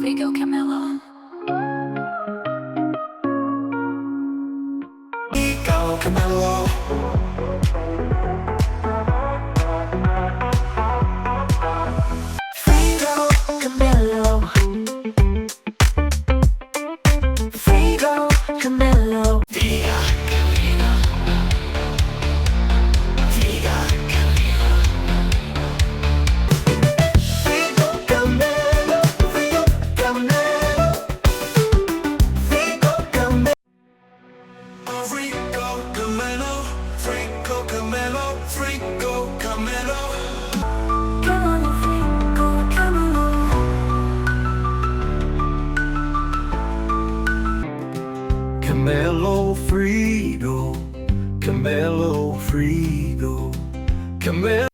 Frigo, Camelo. Frigo, Camelo. Frigo, Camelo. Frigo, Camelo. Via Camelo. Via Camelo. Frigo, Camelo. Frigo, Camelo. Frigo, Camelo. Frigo, Camelo. Frigo, Camelo. Frigo, Camelo. Camelo, Frigo, Camelo. Camelo, Frigo. Camelo, Frigo. Camelo.